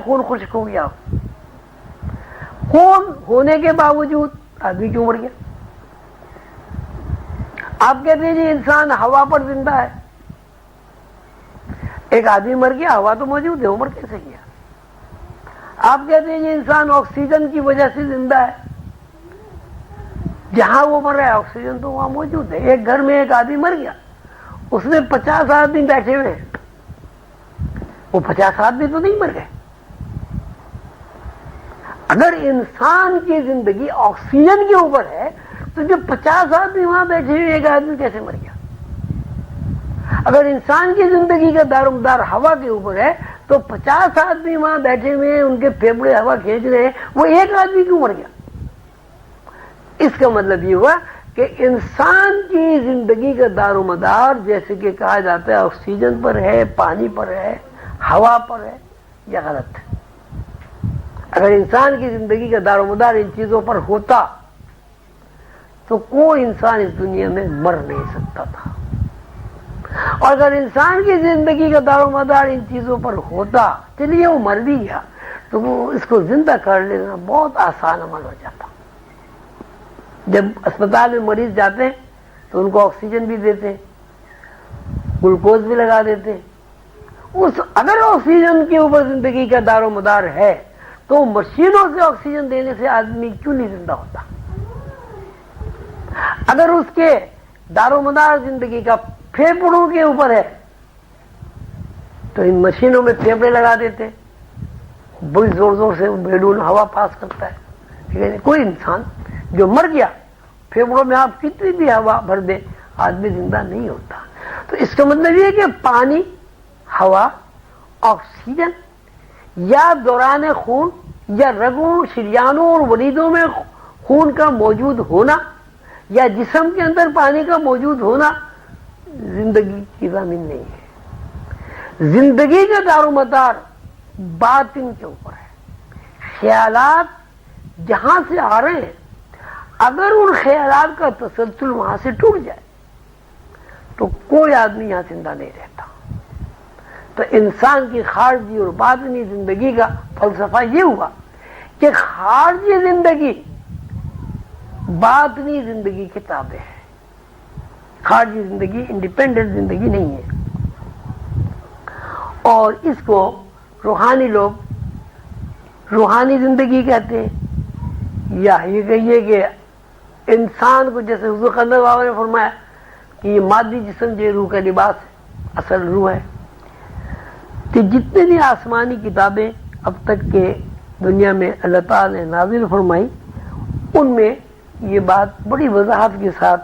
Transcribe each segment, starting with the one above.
خون خشک ہو گیا، خون ہونے کے باوجود آدمی کیوں مر گیا؟ آپ کہتے ہیں جی انسان ہوا پر زندہ ہے، ایک آدمی مر گیا، ہوا تو موجود ہے، وہ مر کیسے گیا؟ آپ کہتے ہیں جی انسان آکسیجن کی وجہ سے زندہ ہے، جہاں وہ مر رہا ہے آکسیجن تو وہاں موجود ہے۔ ایک گھر میں ایک آدمی مر گیا، اس میں 50 آدمی بیٹھے ہوئے ہیں، وہ 50 آدمی تو نہیں مر گئے۔ اگر انسان کی زندگی آکسیجن کے اوپر ہے تو جو 50 آدمی وہاں بیٹھے ہوئے ایک آدمی کیسے مر گیا؟ اگر انسان کی زندگی کا دار و مدار ہوا کے اوپر ہے تو 50 آدمی وہاں بیٹھے ہوئے ہیں، ان کے پھیپھڑے ہوا کھینچ رہے ہیں، وہ ایک آدمی کیوں مر گیا؟ اس کا مطلب یہ ہوا کہ انسان کی زندگی کا دار و مدار جیسے کہ کہا جاتا ہے آکسیجن پر ہے، پانی پر ہے، ہوا پر ہے، یہ غلط ہے۔ اگر انسان کی زندگی کا دار و مدار ان چیزوں پر ہوتا تو کوئی انسان اس دنیا میں مر نہیں سکتا تھا، اور اگر انسان کی زندگی کا دار و مدار ان چیزوں پر ہوتا، چلیے وہ مر بھی گیا تو وہ اس کو زندہ کر لینا بہت آسان عمل ہو جاتا۔ جب اسپتال میں مریض جاتے ہیں تو ان کو آکسیجن بھی دیتے ہیں، گلوکوز بھی لگا دیتے ہیں۔ اگر آکسیجن کے اوپر زندگی کا دار و مدار ہے تو مشینوں سے آکسیجن دینے سے آدمی کیوں نہیں زندہ ہوتا؟ اگر اس کے دار و مدار زندگی کا پھیپھڑوں کے اوپر ہے تو ان مشینوں میں پھیپھڑے لگا دیتے، بڑی زور زور سے بیلون ہوا پاس کرتا ہے، لیکن کوئی انسان جو مر گیا پھیپھڑوں میں آپ کتنی بھی ہوا بھر دیں آدمی زندہ نہیں ہوتا۔ تو اس کا مطلب یہ کہ پانی، ہوا، آکسیجن یا دوران خون یا رگوں، شریانوں اور وریدوں میں خون کا موجود ہونا یا جسم کے اندر پانی کا موجود ہونا زندگی کی ضامن نہیں ہے۔ زندگی کا دار و مدار باطن کے اوپر ہے۔ خیالات جہاں سے آ رہے ہیں اگر ان خیالات کا تسلسل وہاں سے ٹوٹ جائے تو کوئی آدمی یہاں زندہ نہیں رہتا۔ تو انسان کی خارجی اور باطنی زندگی کا فلسفہ یہ ہوا کہ خارجی زندگی باطنی زندگی کے تابع ہے، خارجی زندگی انڈیپینڈنٹ زندگی نہیں ہے۔ اور اس کو روحانی لوگ روحانی زندگی کہتے ہیں، یا یہ کہیے کہ انسان کو جیسے حضور قندر بابا نے فرمایا کہ یہ مادی جسم جو روح کا لباس ہے، اصل روح ہے۔ کہ جتنے بھی آسمانی کتابیں اب تک کے دنیا میں اللہ تعالی نے نازل فرمائی ان میں یہ بات بڑی وضاحت کے ساتھ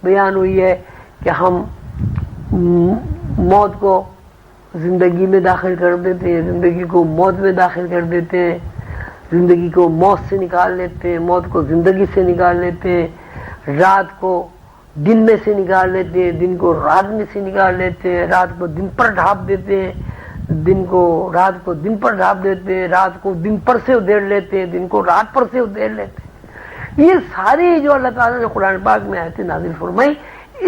بیان ہوئی ہے کہ ہم موت کو زندگی میں داخل کر دیتے ہیں، زندگی کو موت میں داخل کر دیتے ہیں، زندگی کو موت سے نکال لیتے ہیں، موت کو زندگی سے نکال لیتے ہیں، رات کو دن میں سے نکال لیتے ہیں، دن کو رات میں سے نکال لیتے ہیں، رات کو دن پر ڈھانپ دیتے ہیں، دن کو رات کو دن پر ڈھانپ دیتے ہیں، رات کو دن پر سے ادھیڑ لیتے ہیں، دن کو رات پر سے ادھیڑ لیتے ہیں۔ یہ ساری جو اللہ تعالیٰ نے قرآن پاک میں آیتیں نازل فرمائی،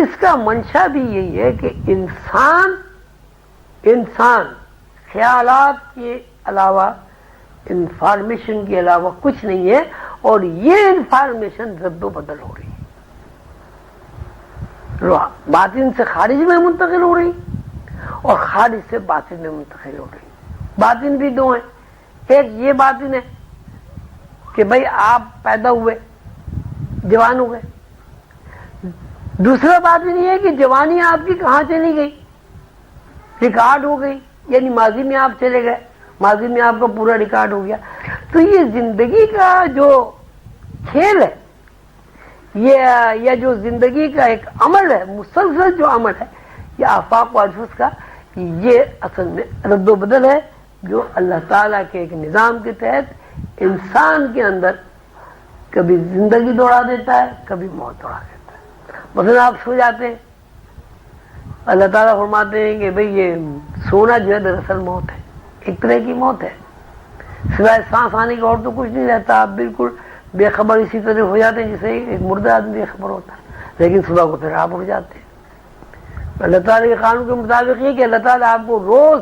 اس کا منشا بھی یہی ہے کہ انسان خیالات کے علاوہ، انفارمیشن کے علاوہ کچھ نہیں ہے، اور یہ انفارمیشن رد و بدل ہو رہی ہے، باطن سے خارج میں منتقل ہو رہی اور خارج سے باطن میں منتقل ہو رہی۔ باطن بھی دو ہیں، ایک یہ باطن ہے کہ بھئی آپ پیدا ہوئے، جوان ہو گئے، دوسرا باطن یہ ہے کہ جوانی آپ کی کہاں چلی گئی، ریکارڈ ہو گئی، یعنی ماضی میں آپ چلے گئے، ماضی میں آپ کا پورا ریکارڈ ہو گیا۔ تو یہ زندگی کا جو کھیل ہے، یہ جو زندگی کا ایک عمل ہے، مسلسل جو عمل ہے، یہ آفاق و انفس کا، یہ اصل میں رد و بدل ہے جو اللہ تعالیٰ کے ایک نظام کے تحت انسان کے اندر کبھی زندگی دوڑا دیتا ہے، کبھی موت دوڑا دیتا ہے۔ مثلا آپ سو جاتے ہیں، اللہ تعالیٰ فرماتے ہیں کہ بھئی یہ سونا جو ہے دراصل موت ہے، ایک طرح کی موت ہے، سوائے سانس آنے کا اور تو کچھ نہیں رہتا، آپ بالکل بے خبر اسی طرح ہو جاتے ہیں جیسے ایک مردہ آدمی بے خبر ہوتا ہے، لیکن صبح کو پھر آپ اٹھ جاتے ہیں۔ اللہ تعالیٰ کے قانون کے مطابق یہ کہ اللہ تعالیٰ آپ کو روز